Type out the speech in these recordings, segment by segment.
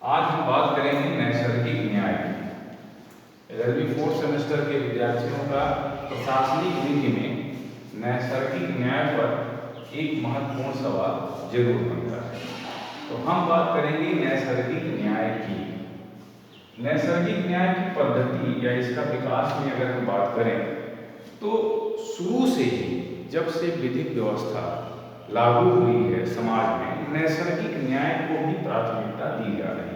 आज हम बात करेंगे नैसर्गिक न्याय की। 11वीं 4th सेमेस्टर के विद्यार्थियों का प्रशासनिक विधि में नैसर्गिक न्याय पर एक महत्वपूर्ण सवाल जरूर बनता है। तो हम बात करेंगे नैसर्गिक न्याय की। नैसर्गिक न्याय की पद्धति या इसका विकास में अगर हम बात करें तो शुरू से ही जब से विधिक व्यवस्था लागू हुई है समाज में, नैसर्गिक न्याय को भी प्राथमिकता दी जा रही है।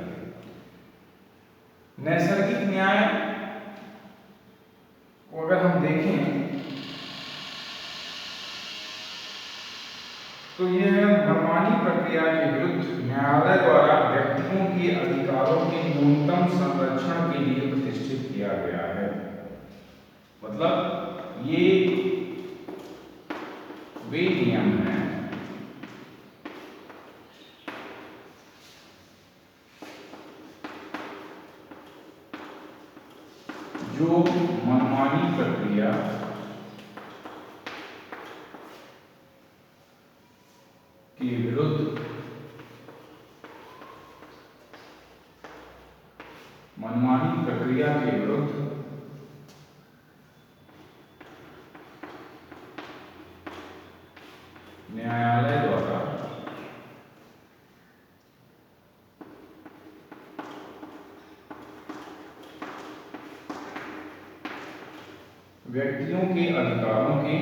नैसर्गिक न्याय को अगर हम देखें तो यह मनमानी प्रक्रिया के विरुद्ध न्यायालय द्वारा व्यक्तियों के अधिकारों के न्यूनतम संरक्षण के लिए प्रतिष्ठित किया गया है। मतलब ये वे नियम हैं जो मनमानी प्रक्रिया के विरुद्ध न्यायालय द्वारा व्यक्तियों के अधिकारों के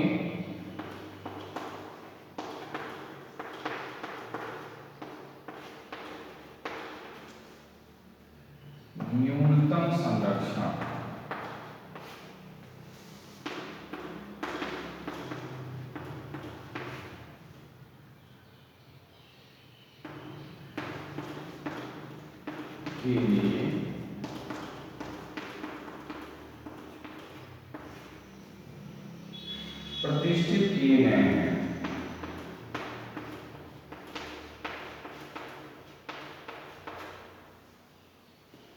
न्यूनतम संरक्षण के लिए प्रतिष्ठित किए गए हैं।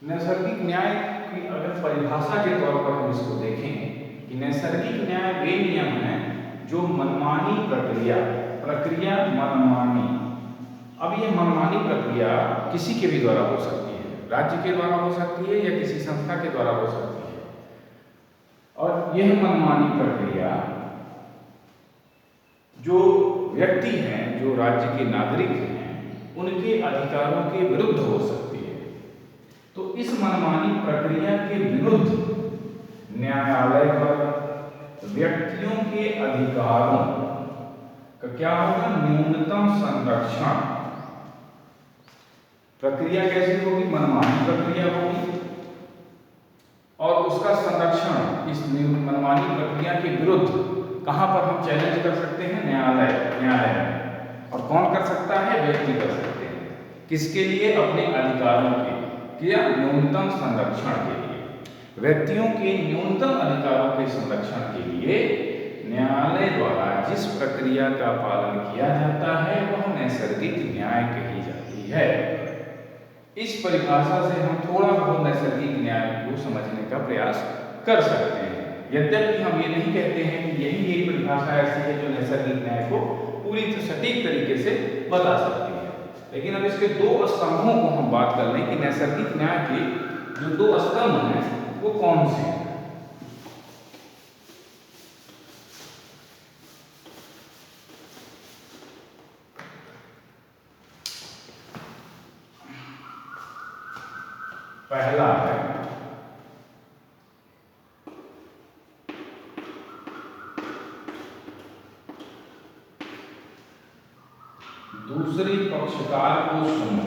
नैसर्गिक न्याय की अगर परिभाषा के तौर पर हम इसको देखें कि नैसर्गिक न्याय वे नियम हैं जो मनमानी प्रक्रिया मनमानी। अब ये मनमानी प्रक्रिया किसी के भी द्वारा हो सकती है, राज्य के द्वारा हो सकती है या किसी संस्था के द्वारा हो सकती है। और यह मनमानी प्रक्रिया जो व्यक्ति हैं, जो राज्य के नागरिक हैं, उनके अधिकारों के विरुद्ध हो सकती है। तो इस मनमानी प्रक्रिया के विरुद्ध न्यायालय पर व्यक्तियों के अधिकारों का क्या होगा? न्यूनतम संरक्षण। प्रक्रिया कैसी होगी? मनमानी प्रक्रिया होगी और उसका संरक्षण इस मनमानी प्रक्रिया के विरुद्ध कहां पर हम चैलेंज कर सकते हैं? न्यायालय में। और कौन कर सकता है? व्यक्ति कर सकते हैं। किसके लिए? अपने अधिकारों के या न्यूनतम संरक्षण के लिए। व्यक्तियों के न्यूनतम अधिकारों के संरक्षण के लिए न्यायालय द्वारा जिस प्रक्रिया का पालन किया जाता है वह नैसर्गिक न्याय कही जाती है। इस परिभाषा से हम थोड़ा बहुत नैसर्गिक न्याय को समझने का प्रयास कर सकते हैं। यद्यपि हम ये नहीं कहते हैं कि यही एक परिभाषा ऐसी है जो नैसर्गिक न्याय को पूरी सटीक तरीके से बता सकती है। लेकिन अब इसके दो स्तंभों को हम बात कर लें कि नैसर्गिक न्याय के जो दो स्तंभ हैं वो कौन से हैं। पहला है दूसरे पक्षकार को सुनो।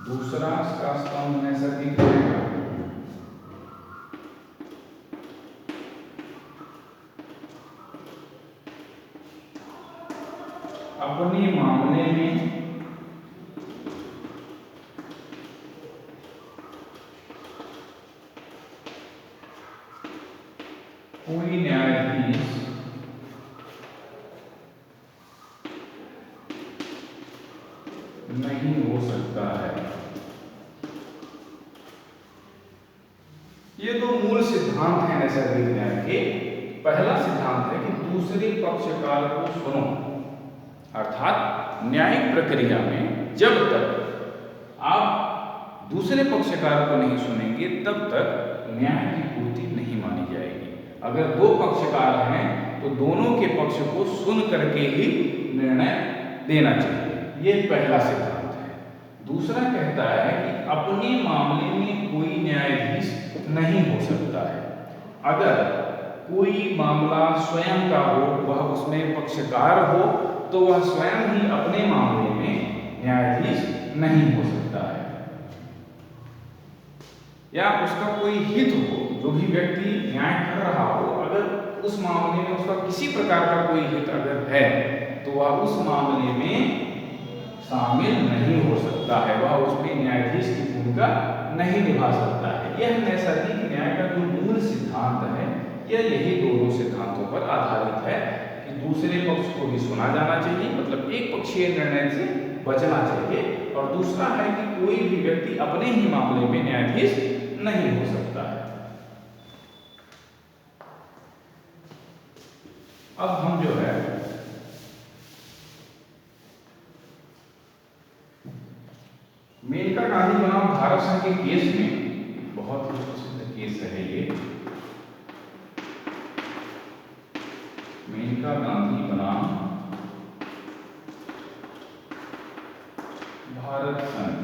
दूसरा इसका स्तंभ नैसर्गिक न्याय अपने मामले में कोई न्यायाधीश नहीं हो सकता है। ये दो मूल सिद्धांत हैं नैसर्गिक न्याय के। पहला सिद्धांत है कि दूसरे पक्षकार को सुनो, अर्थात न्यायिक प्रक्रिया में जब तक आप दूसरे पक्षकार को नहीं सुनेंगे तब तक न्याय की पूर्ति नहीं मानी जाएगी। अगर दो पक्षकार हैं तो दोनों के पक्ष को सुन करके ही निर्णय देना चाहिए, ये पहला सिद्धांत है। दूसरा कहता है कि अपने मामले में कोई न्यायाधीश नहीं हो सकता है। अगर कोई मामला स्वयं का हो, वह उसमें पक्षकार हो, तो वह स्वयं ही अपने मामले में न्यायाधीश नहीं हो सकता है। या उसका कोई हित हो, जो भी व्यक्ति न्याय कर रहा हो, अगर उस मामले में उसका किसी प्रकार का कोई हित अगर है तो वह उस मामले में शामिल नहीं हो सकता है, वह उसमें न्यायाधीश की भूमिका नहीं निभा सकता है। यह नैसर्गिक न्याय का जो मूल सिद्धांत है, यह यही दोनों सिद्धांतों पर आधारित है कि दूसरे पक्ष को भी सुना जाना चाहिए, मतलब एक पक्षीय निर्णय से बचना चाहिए, और दूसरा है कि कोई भी व्यक्ति अपने ही मामले में न्यायाधीश नहीं हो सकता है। अब हम जो है मेनका गांधी बनाम भारत संघ के केस में, बहुत ही प्रसिद्ध केस है ये, मेनका गांधी बनाम भारत संघ।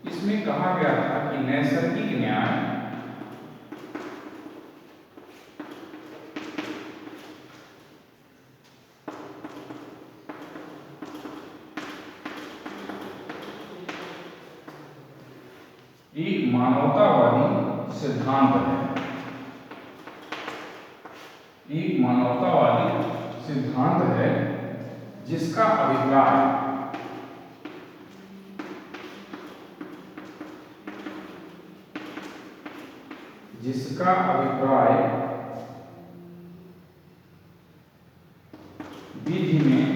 इसमें कहा गया था कि नैसर्गिक न्याय एक मानवतावादी सिद्धांत है, एक मानवतावादी सिद्धांत है जिसका अभिप्राय विधि में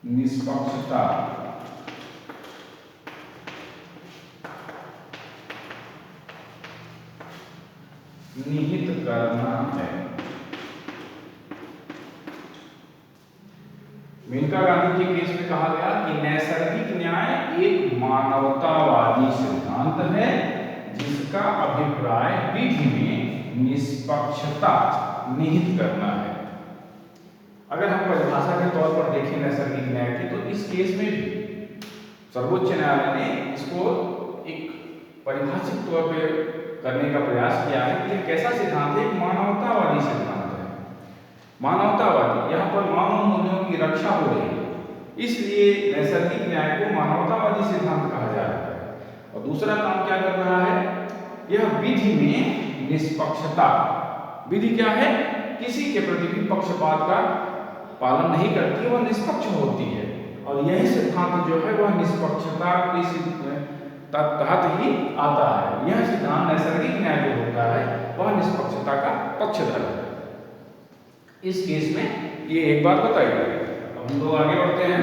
निष्पक्षता निहित करना है। मेनका गांधी के केस में कहा गया कि नैसर्गिक न्याय एक मानवतावादी सिद्धांत है जिसका अभिप्राय विधि में निष्पक्षता निहित करना है। अगर हम परिभाषा के तौर पर देखें नैसर्गिक न्याय की, तो इस केस में भी सर्वोच्च न्यायालय ने इसको एक परिभाषित तौर पर करने का प्रयास किया है कि यह कैसा सिद्धांत है, एक मानवतावादी सिद्धांत है। मानवतावादी, यहाँ पर मानव मूल्यों की रक्षा हो रही है, इसलिए नैसर्गिक न्याय को मानवतावादी सिद्धांत कहा जा रहा है। और दूसरा काम क्या कर रहा है, यह विधि में निष्पक्षता। विधि क्या है, किसी के प्रति भी पक्षपात का पालन नहीं करती है, वह निष्पक्ष होती है। और यही सिद्धांत जो है वह निष्पक्षता के तहत ही आता है। यह सिद्धांत नैसर्गिक न्याय जो होता है वह निष्पक्षता का पक्षधर है। इस केस में ये एक बात बताई गई। अब हम लोग आगे बढ़ते हैं।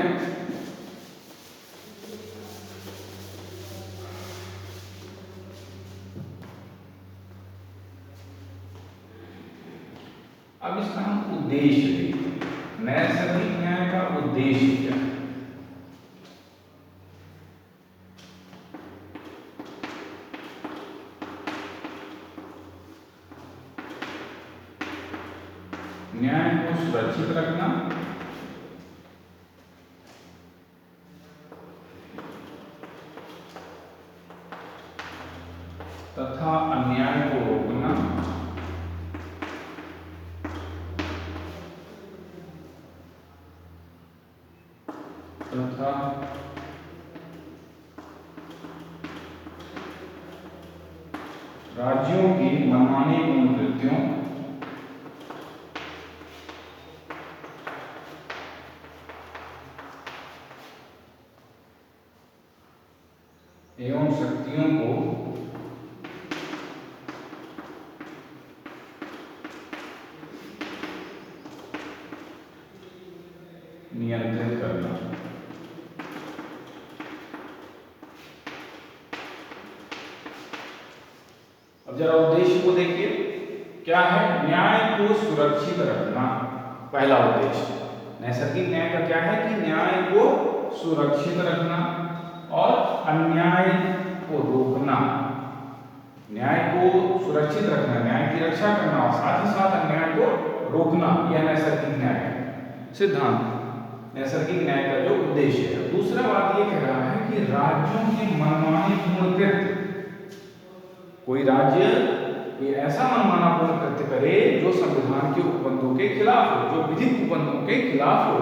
अब इसका हम उद्देश्य देखते हैं, नैसर्गिक न्याय का उद्देश्य क्या है। न्याय को सुरक्षित रखना, तथा अन्याय को रोकना, तथा राज्यों की मनमानी कृत्यों एवं शक्तियों को नियंत्रित करना। अब जरा उद्देश्य को देखिए। क्या है? न्याय को सुरक्षित रखना, पहला उद्देश्य। नैसर्गिक न्याय का क्या है कि न्याय को सुरक्षित रखना और अन्याय को रोकना। न्याय को सुरक्षित रखना, न्याय की रक्षा करना और साथ ही साथ अन्याय को रोकना, यह नैसर्गिक न्याय का सिद्धांत, नैसर्गिक न्याय का जो उद्देश्य है। दूसरा बात ये कह रहा है कि राज्यों के मनमाने पूर्ण कृत्य, कोई राज्य कोई ऐसा मनमाना पूर्ण कृत्य करे जो संविधान के उपबंधों के खिलाफ हो, जो विधिक उपबंधों के खिलाफ हो,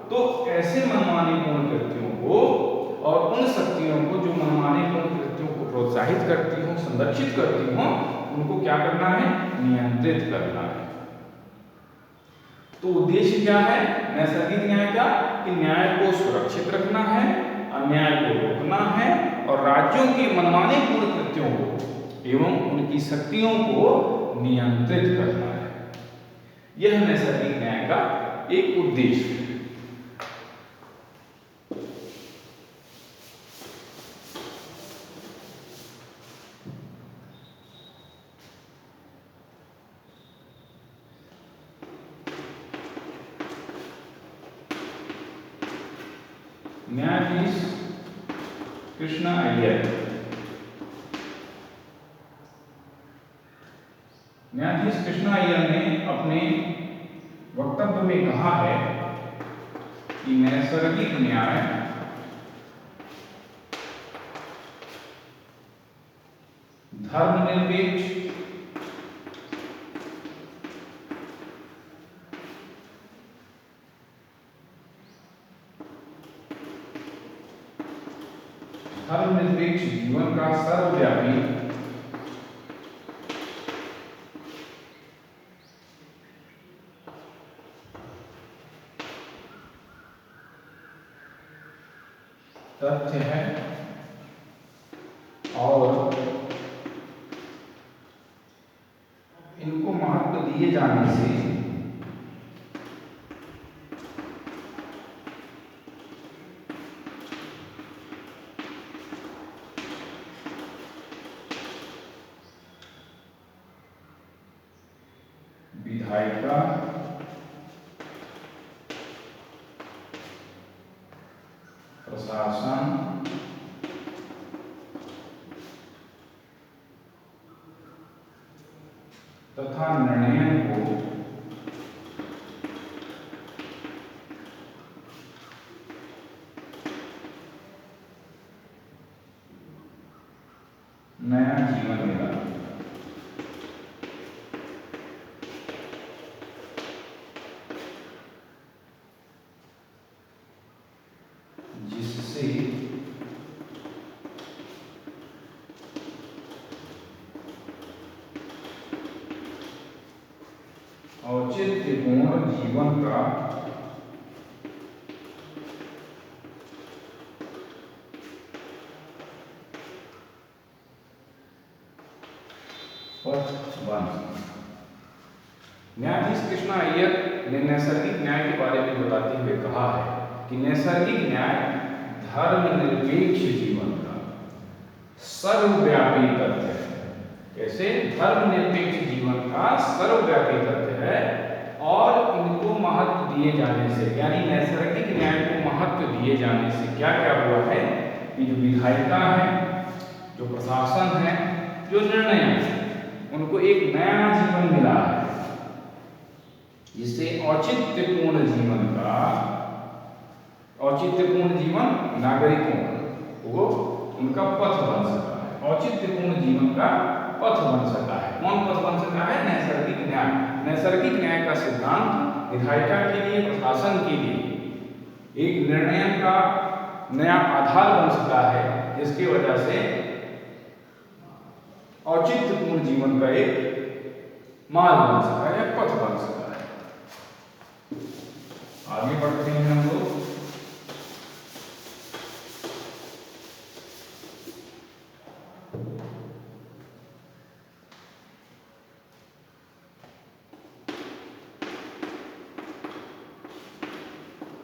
तो ऐसे मनमाने पूर्ण कृत्यों को और उन शक्तियों को जो मनमाने पूर्ण कृत्यों को प्रोत्साहित करती हो, संरक्षित करती हो, उनको क्या करना है? नियंत्रित करना है। तो उद्देश्य क्या है नैसर्गिक न्याय का? कि न्याय को सुरक्षित रखना है, अन्याय को रोकना है और राज्यों के मनमाने पूर्ण कृत्यों को एवं उनकी शक्तियों को नियंत्रित करना है। यह नैसर्गिक न्याय का एक उद्देश्य है। न्यायाधीश कृष्णा अय्यर, न्यायाधीश कृष्णा अय्यर ने अपने वक्तव्य में कहा है कि नैसर्गिक न्याय धर्मनिरपेक्ष, जीवन का सर्वव्यापी तथ्य है और इनको महत्व दिए जाने से विधायिका प्रशासन तथा निर्णय को नया जीवन मिला। जिससे औचित्यपूर्ण जीवन का पथ बन। न्यायाधीश कृष्णा अय्यर ने नैसर्गिक न्याय के बारे में बताते हुए कहा है कि नैसर्गिक न्याय धर्मनिरपेक्ष जीवन का सर्वव्यापी तथ्य है। कैसे? धर्मनिरपेक्ष जीवन का सर्वव्यापी तथ्य है और इनको महत्व दिए जाने से, यानी नैसर्गिक न्याय को महत्व दिए जाने से क्या क्या हुआ है कि जो विधायिका है, जो प्रशासन है, जो निर्णय है, उनको एक नया जीवन मिला है, जिससे औचित्यपूर्ण जीवन नागरिकों को उनका पथ बन सका है। औचित्यपूर्ण जीवन का पथ बन सका है। कौन पथ बन सका है? नैसर्गिक न्याय। नैसर्गिक न्याय का सिद्धांत विधायिका के लिए, प्रशासन के लिए एक निर्णय का नया आधार बन सका है, जिसकी वजह से औचित्यपूर्ण जीवन का एक मार्ग बन सका है, पथ बन सका है। आगे बढ़ते हैं हम लोग।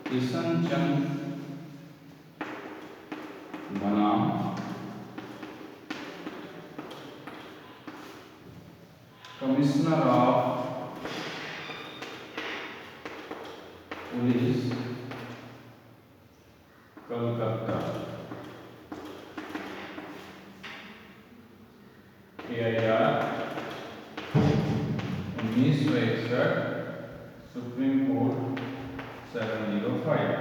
किशनचंद बनाम commissioner of police Calcutta AIR 1961 supreme court 705।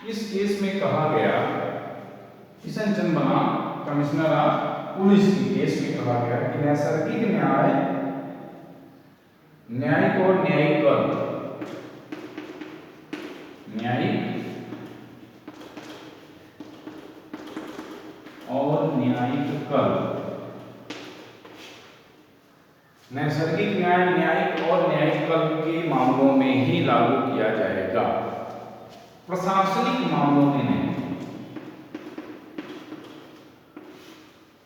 इस केस में कहा गया किशन चंद बना कमिश्नर ऑफ पुलिस की केस में कहा गया कि नैसर्गिक न्याय न्यायिक और न्यायिक कल न्यायिक और न्यायिक कल नैसर्गिक न्याय न्यायिक और न्यायिक कल के मामलों में ही लागू किया जाएगा, प्रशासनिक मामलों में नहीं।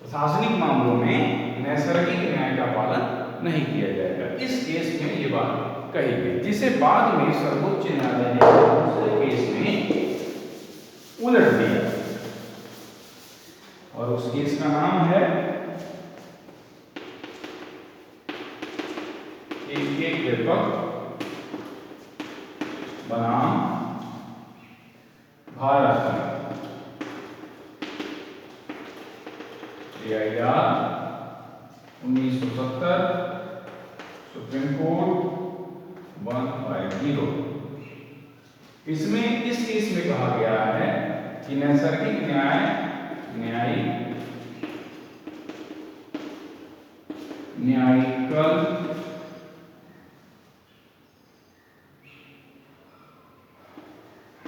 प्रशासनिक मामलों में नैसर्गिक न्याय का पालन नहीं किया जाएगा। इस केस में ये बात कही गई, जिसे बाद में सर्वोच्च न्यायालय ने दूसरे केस में उलट दिया और उस केस का नाम है एक कृपक बनाम भारत AIR 1970 सुप्रीम कोर्ट 150। इसमें इस केस में कहा गया है कि नैसर्गिक न्याय न्यायिक न्यायिकल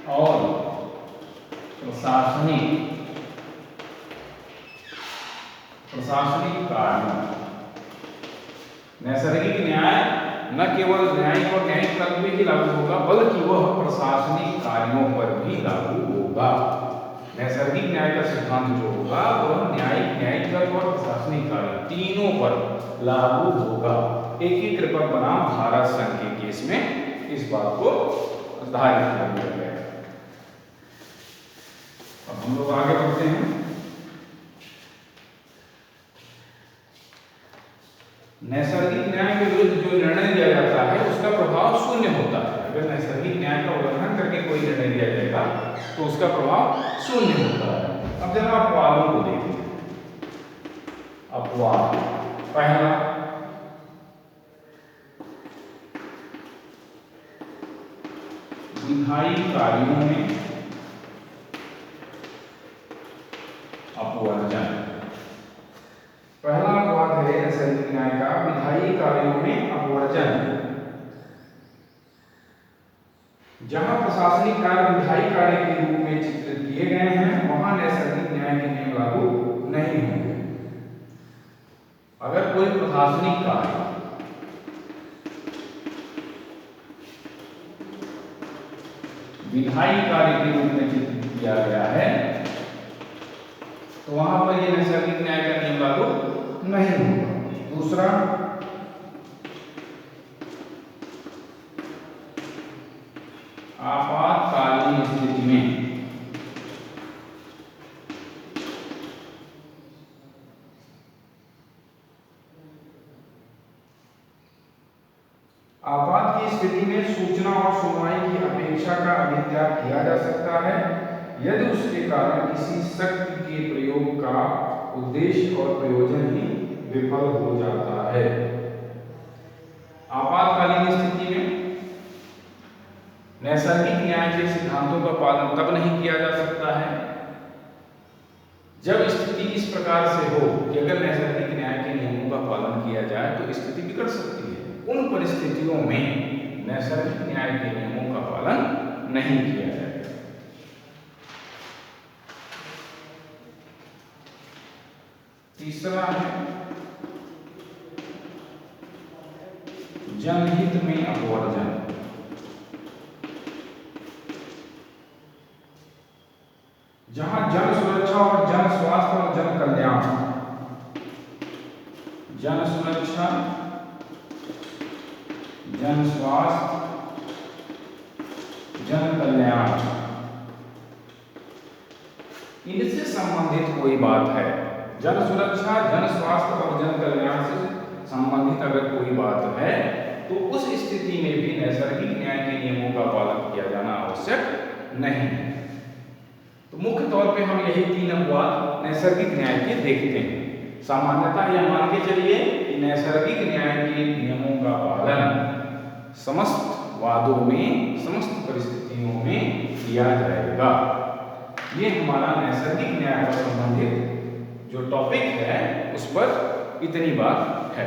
और प्रशासनिक कार्यों नैसर्गिक न्याय न केवल न्यायिक और न्यायिक कल में ही लागू होगा बल्कि वह प्रशासनिक कार्यों पर भी लागू होगा। नैसर्गिक न्याय का सिद्धांत जो होगा वह न्यायिक न्यायिक कल और प्रशासनिक कार्य तीनों पर लागू होगा। एकीकृत बनाम भारत संघ के केस में इस बात को धारित कर दिया गया। अब हम लोग आगे बढ़ते हैं। नैसर्गिक न्याय के विरुद्ध जो निर्णय लिया जाता है उसका प्रभाव शून्य होता है। अगर नैसर्गिक न्याय का उल्लंघन करके कोई निर्णय लिया जाएगा तो उसका प्रभाव शून्य होता है। अब जरा अपवादों को देखें। अपवाद पहला, विधायी कार्यों में अपवर्जन। पहला अपवाद है नैसर्गिक न्याय का विधायी कार्यों में अपवर्जन। जहां प्रशासनिक कार्य विधायी कार्य के रूप में चित्रित किए गए हैं वहां नैसर्गिक न्याय के नियम लागू नहीं होंगे। अगर कोई प्रशासनिक कार्य विधायी कार्य के रूप में चित्रित किया गया है तो वहां पर यह नैसर्गिक न्याय का नियम लागू नहीं होगा। दूसरा, आपातकालीन स्थिति में आपात की स्थिति में सूचना और सुनवाई की अपेक्षा का अभित्याग किया जा सकता है यदि उसके कारण किसी शक्ति के प्रयोग का उद्देश्य और प्रयोजन ही विफल हो जाता है। आपातकालीन स्थिति में नैसर्गिक न्याय के सिद्धांतों का पालन तब नहीं किया जा सकता है जब स्थिति इस प्रकार से हो कि अगर नैसर्गिक न्याय के नियमों का पालन किया जाए तो स्थिति बिगड़ सकती है। उन परिस्थितियों में नैसर्गिक न्याय के नियमों का पालन नहीं किया जाएगा। तीसरा है जनहित में अपवर्जन। जहां जन सुरक्षा और जन स्वास्थ्य और जन कल्याण, जन सुरक्षा, जन स्वास्थ्य, जन कल्याण, इनसे संबंधित कोई बात है, जन सुरक्षा, जन स्वास्थ्य और जन कल्याण से संबंधित अगर कोई बात है तो उस स्थिति में भी नैसर्गिक न्याय के नियमों का पालन किया जाना आवश्यक नहीं है। तो मुख्य तौर पे हम यही 3 अपवाद नैसर्गिक न्याय के देखते हैं। सामान्यतः यह मान के चलिए कि नैसर्गिक न्याय के नियमों का पालन समस्त वादों में, समस्त परिस्थितियों में किया जाएगा। ये हमारा नैसर्गिक न्याय से संबंधित जो टॉपिक है उस पर इतनी बात है।